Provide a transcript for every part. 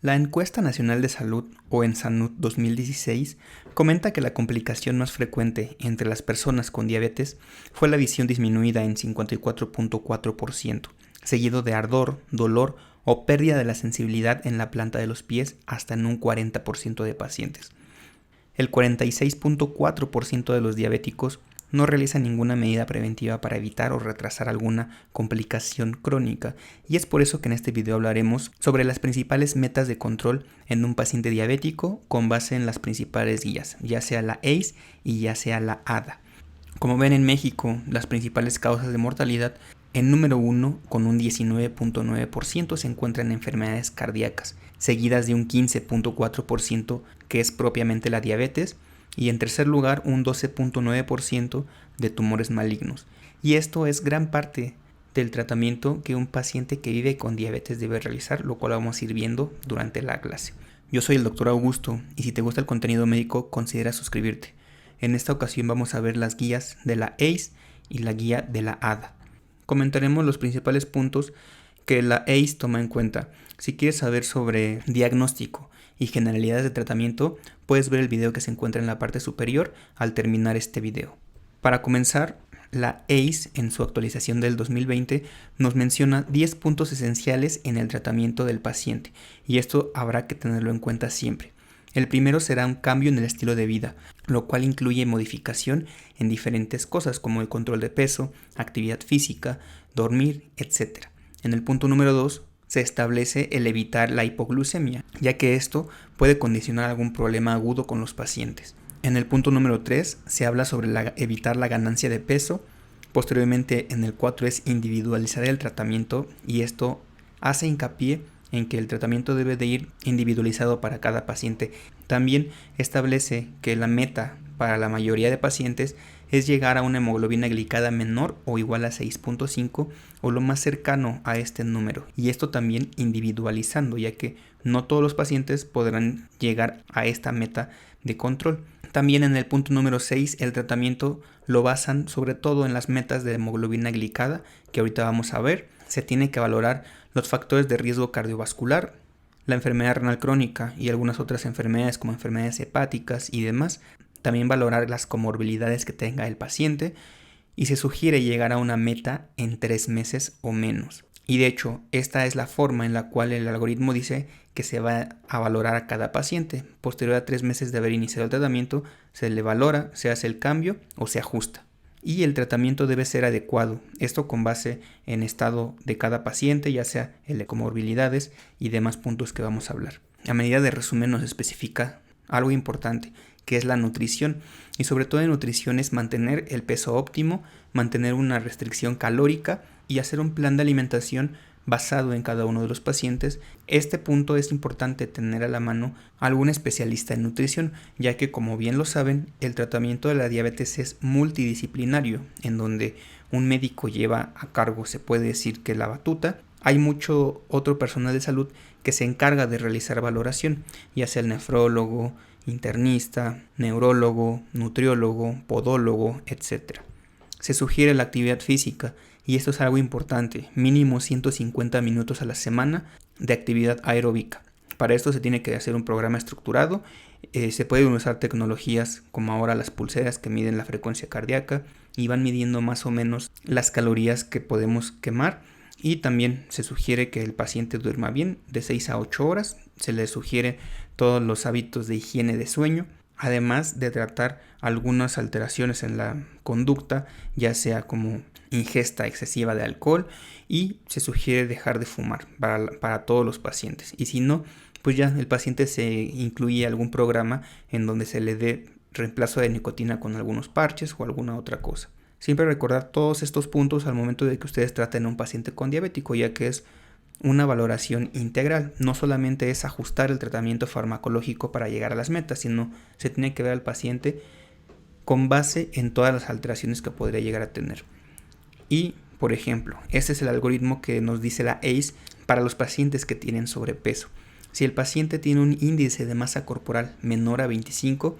La Encuesta Nacional de Salud, o ENSANUD 2016, comenta que la complicación más frecuente entre las personas con diabetes fue la visión disminuida en 54.4%, seguido de ardor, dolor o pérdida de la sensibilidad en la planta de los pies hasta en un 40% de pacientes. El 46.4% de los diabéticos no realiza ninguna medida preventiva para evitar o retrasar alguna complicación crónica, y es por eso que en este video hablaremos sobre las principales metas de control en un paciente diabético con base en las principales guías, ya sea la ACE y ya sea la ADA. Como ven, en México, las principales causas de mortalidad en número 1, con un 19.9%, se encuentran enfermedades cardíacas, seguidas de un 15.4% que es propiamente la diabetes, y en tercer lugar un 12.9% de tumores malignos. Y esto es gran parte del tratamiento que un paciente que vive con diabetes debe realizar, lo cual vamos a ir viendo durante la clase. Yo soy el Dr. Augusto, y si te gusta el contenido médico, considera suscribirte. En esta ocasión vamos a ver las guías de la ACE y la guía de la ADA. Comentaremos los principales puntos que la ACE toma en cuenta. Si quieres saber sobre diagnóstico y generalidades de tratamiento, puedes ver el video que se encuentra en la parte superior al terminar este video. Para comenzar, la ACE en su actualización del 2020 nos menciona 10 puntos esenciales en el tratamiento del paciente, y esto habrá que tenerlo en cuenta siempre. El primero será un cambio en el estilo de vida, lo cual incluye modificación en diferentes cosas como el control de peso, actividad física, dormir, etc. En el punto número 2 se establece el evitar la hipoglucemia, ya que esto puede condicionar algún problema agudo con los pacientes. En el punto número 3 se habla sobre evitar la ganancia de peso. Posteriormente, en el 4 es individualizar el tratamiento, y esto hace hincapié en que el tratamiento debe de ir individualizado para cada paciente. También establece que la meta para la mayoría de pacientes es llegar a una hemoglobina glicada menor o igual a 6.5 o lo más cercano a este número, y esto también individualizando, ya que no todos los pacientes podrán llegar a esta meta de control. También en el punto número 6 el tratamiento lo basan sobre todo en las metas de hemoglobina glicada, que ahorita vamos a ver. Se tiene que valorar los factores de riesgo cardiovascular, la enfermedad renal crónica y algunas otras enfermedades como enfermedades hepáticas y demás. También valorar las comorbilidades que tenga el paciente, y se sugiere llegar a una meta en 3 meses o menos. Y de hecho, esta es la forma en la cual el algoritmo dice que se va a valorar a cada paciente. Posterior a 3 meses de haber iniciado el tratamiento, se le valora, se hace el cambio o se ajusta. Y el tratamiento debe ser adecuado, esto con base en estado de cada paciente, ya sea el de comorbilidades y demás puntos que vamos a hablar. A medida de resumen nos especifica algo importante, que es la nutrición, y sobre todo en nutrición es mantener el peso óptimo, mantener una restricción calórica y hacer un plan de alimentación basado en cada uno de los pacientes. Este punto es importante tener a la mano a algún especialista en nutrición, ya que, como bien lo saben, el tratamiento de la diabetes es multidisciplinario, en donde un médico lleva a cargo, se puede decir, que la batuta. Hay mucho otro personal de salud que se encarga de realizar valoración, ya sea el nefrólogo, internista, neurólogo, nutriólogo, podólogo, etc. Se sugiere la actividad física, y esto es algo importante, mínimo 150 minutos a la semana de actividad aeróbica. Para esto se tiene que hacer un programa estructurado. Se pueden usar tecnologías como ahora las pulseras que miden la frecuencia cardíaca y van midiendo más o menos las calorías que podemos quemar. Y también se sugiere que el paciente duerma bien, de 6 a 8 horas. Se le sugiere todos los hábitos de higiene de sueño, además de tratar algunas alteraciones en la conducta, ya sea como ingesta excesiva de alcohol, y se sugiere dejar de fumar para todos los pacientes. Y si no, pues ya el paciente se incluye algún programa en donde se le dé reemplazo de nicotina con algunos parches o alguna otra cosa. Siempre recordar todos estos puntos al momento de que ustedes traten a un paciente con diabético, ya que es una valoración integral. No solamente es ajustar el tratamiento farmacológico para llegar a las metas, sino se tiene que ver al paciente con base en todas las alteraciones que podría llegar a tener. Y, por ejemplo, este es el algoritmo que nos dice la ACE para los pacientes que tienen sobrepeso. Si el paciente tiene un índice de masa corporal menor a 25,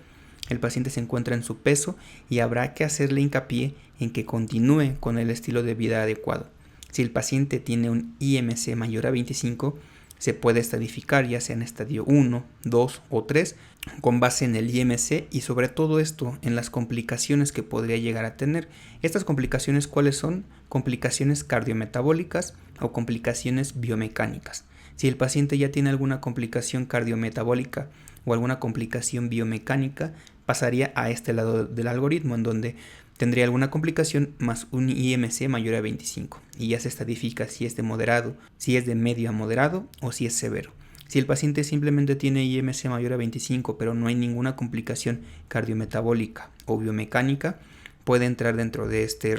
el paciente se encuentra en su peso y habrá que hacerle hincapié en que continúe con el estilo de vida adecuado. Si el paciente tiene un IMC mayor a 25, se puede estadificar ya sea en estadio 1, 2 o 3 con base en el IMC y sobre todo esto en las complicaciones que podría llegar a tener. Estas complicaciones, ¿cuáles son? Complicaciones cardiometabólicas o complicaciones biomecánicas. Si el paciente ya tiene alguna complicación cardiometabólica o alguna complicación biomecánica, pasaría a este lado del algoritmo en donde tendría alguna complicación más un IMC mayor a 25 y ya se estadifica si es de moderado, si es de medio a moderado o si es severo. Si el paciente simplemente tiene IMC mayor a 25 pero no hay ninguna complicación cardiometabólica o biomecánica, puede entrar dentro de este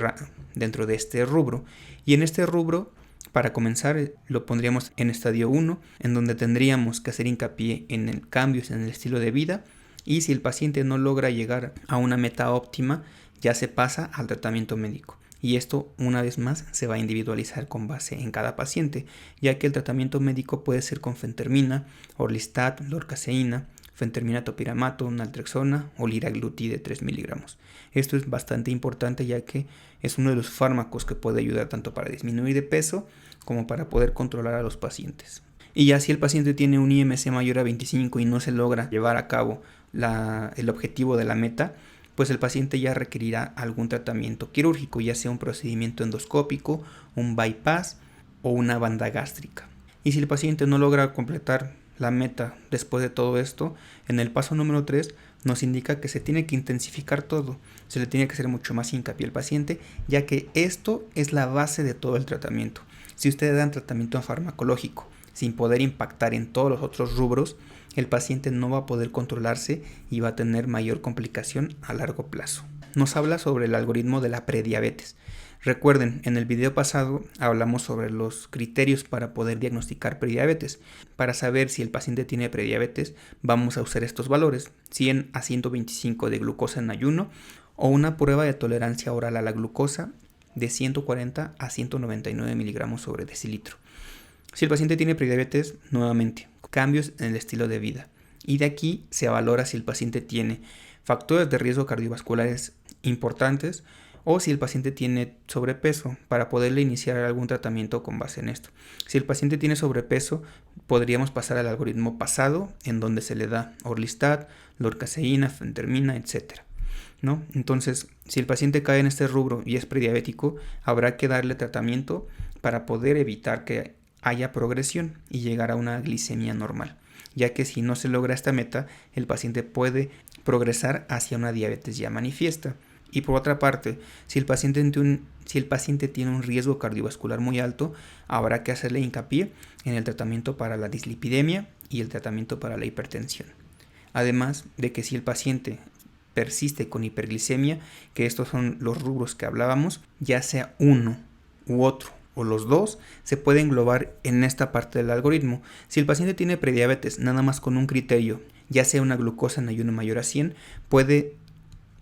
rubro. Y en este rubro, para comenzar, lo pondríamos en estadio 1, en donde tendríamos que hacer hincapié en el cambios en el estilo de vida, y si el paciente no logra llegar a una meta óptima, ya se pasa al tratamiento médico. Y esto, una vez más, se va a individualizar con base en cada paciente, ya que el tratamiento médico puede ser con fentermina, orlistat, lorcaseína, fentermina topiramato, naltrexona o liraglutide de 3 miligramos. Esto es bastante importante ya que es uno de los fármacos que puede ayudar tanto para disminuir de peso como para poder controlar a los pacientes. Y ya si el paciente tiene un IMC mayor a 25 y no se logra llevar a cabo el objetivo de la meta, pues el paciente ya requerirá algún tratamiento quirúrgico, ya sea un procedimiento endoscópico, un bypass o una banda gástrica. Y si el paciente no logra completar la meta después de todo esto, en el paso número 3 nos indica que se tiene que intensificar todo, se le tiene que hacer mucho más hincapié al paciente, ya que esto es la base de todo el tratamiento. Si ustedes dan tratamiento farmacológico sin poder impactar en todos los otros rubros, el paciente no va a poder controlarse y va a tener mayor complicación a largo plazo. Nos habla sobre el algoritmo de la prediabetes. Recuerden, en el video pasado hablamos sobre los criterios para poder diagnosticar prediabetes. Para saber si el paciente tiene prediabetes, vamos a usar estos valores, 100 a 125 de glucosa en ayuno o una prueba de tolerancia oral a la glucosa de 140 a 199 miligramos sobre decilitro. Si el paciente tiene prediabetes, nuevamente, cambios en el estilo de vida. Y de aquí se valora si el paciente tiene factores de riesgo cardiovasculares importantes o si el paciente tiene sobrepeso para poderle iniciar algún tratamiento con base en esto. Si el paciente tiene sobrepeso, podríamos pasar al algoritmo pasado en donde se le da orlistat, lorcaseína, fentermina, etc. ¿No? Entonces, si el paciente cae en este rubro y es prediabético, habrá que darle tratamiento para poder evitar que haya progresión y llegar a una glicemia normal, ya que si no se logra esta meta, el paciente puede progresar hacia una diabetes ya manifiesta. Y por otra parte, si el paciente tiene un riesgo cardiovascular muy alto, habrá que hacerle hincapié en el tratamiento para la dislipidemia y el tratamiento para la hipertensión. Además de que si el paciente persiste con hiperglicemia, que estos son los rubros que hablábamos, ya sea uno u otro o los dos, se puede englobar en esta parte del algoritmo. Si el paciente tiene prediabetes nada más con un criterio, ya sea una glucosa en ayuno mayor a 100, puede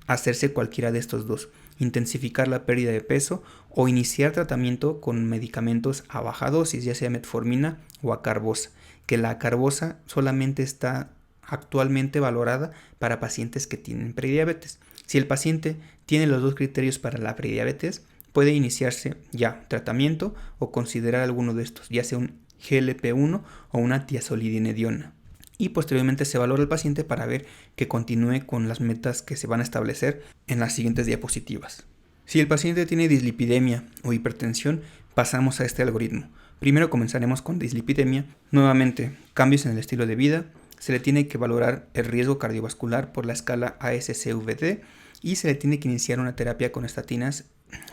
hacerse cualquiera de estos dos, intensificar la pérdida de peso o iniciar tratamiento con medicamentos a baja dosis, ya sea metformina o acarbosa, que la acarbosa solamente está actualmente valorada para pacientes que tienen prediabetes. Si el paciente tiene los dos criterios para la prediabetes, puede iniciarse ya tratamiento o considerar alguno de estos, ya sea un GLP-1 o una tiazolidinediona. Y posteriormente se valora al paciente para ver que continúe con las metas que se van a establecer en las siguientes diapositivas. Si el paciente tiene dislipidemia o hipertensión, pasamos a este algoritmo. Primero comenzaremos con dislipidemia. Nuevamente, cambios en el estilo de vida. Se le tiene que valorar el riesgo cardiovascular por la escala ASCVD y se le tiene que iniciar una terapia con estatinas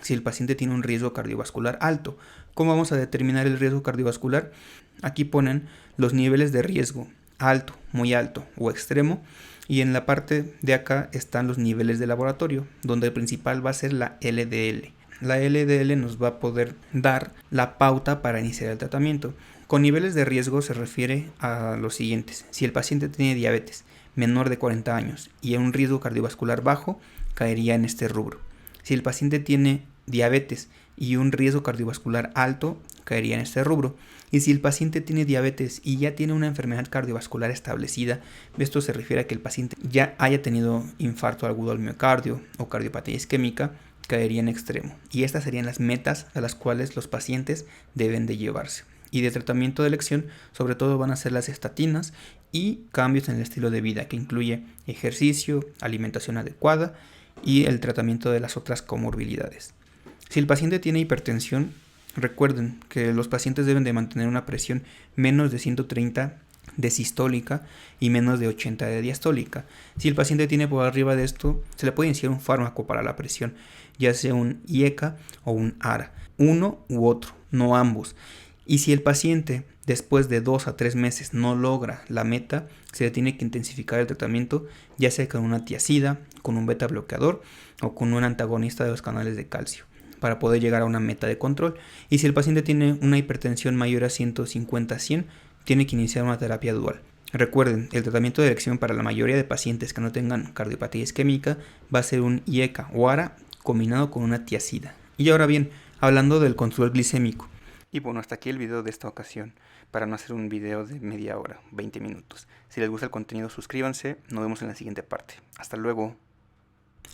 si el paciente tiene un riesgo cardiovascular alto. ¿Cómo vamos a determinar el riesgo cardiovascular? Aquí ponen los niveles de riesgo: alto, muy alto o extremo, y en la parte de acá están los niveles de laboratorio, donde el principal va a ser la LDL. La LDL nos va a poder dar la pauta para iniciar el tratamiento. Con niveles de riesgo se refiere a los siguientes: si el paciente tiene diabetes menor de 40 años y un riesgo cardiovascular bajo, caería en este rubro. Si el paciente tiene diabetes y un riesgo cardiovascular alto, caería en este rubro. Y si el paciente tiene diabetes y ya tiene una enfermedad cardiovascular establecida, esto se refiere a que el paciente ya haya tenido infarto agudo al miocardio o cardiopatía isquémica, caería en extremo. Y estas serían las metas a las cuales los pacientes deben de llevarse. Y de tratamiento de elección, sobre todo van a ser las estatinas y cambios en el estilo de vida, que incluye ejercicio, alimentación adecuada y el tratamiento de las otras comorbilidades. Si el paciente tiene hipertensión, recuerden que los pacientes deben de mantener una presión menos de 130 de sistólica y menos de 80 de diastólica. Si el paciente tiene por arriba de esto, se le puede iniciar un fármaco para la presión, ya sea un IECA o un ARA, uno u otro, no ambos. Y si el paciente después de 2 a 3 meses no logra la meta, se le tiene que intensificar el tratamiento, ya sea con una tiazida, con un beta bloqueador o con un antagonista de los canales de calcio, para poder llegar a una meta de control. Y si el paciente tiene una hipertensión mayor a 150/100, tiene que iniciar una terapia dual. Recuerden, el tratamiento de elección para la mayoría de pacientes que no tengan cardiopatía isquémica va a ser un IECA o ARA combinado con una tiazida. Y ahora bien, hablando del control glicémico. Y bueno, hasta aquí el video de esta ocasión, para no hacer un video de media hora, 20 minutos. Si les gusta el contenido, suscríbanse. Nos vemos en la siguiente parte. Hasta luego.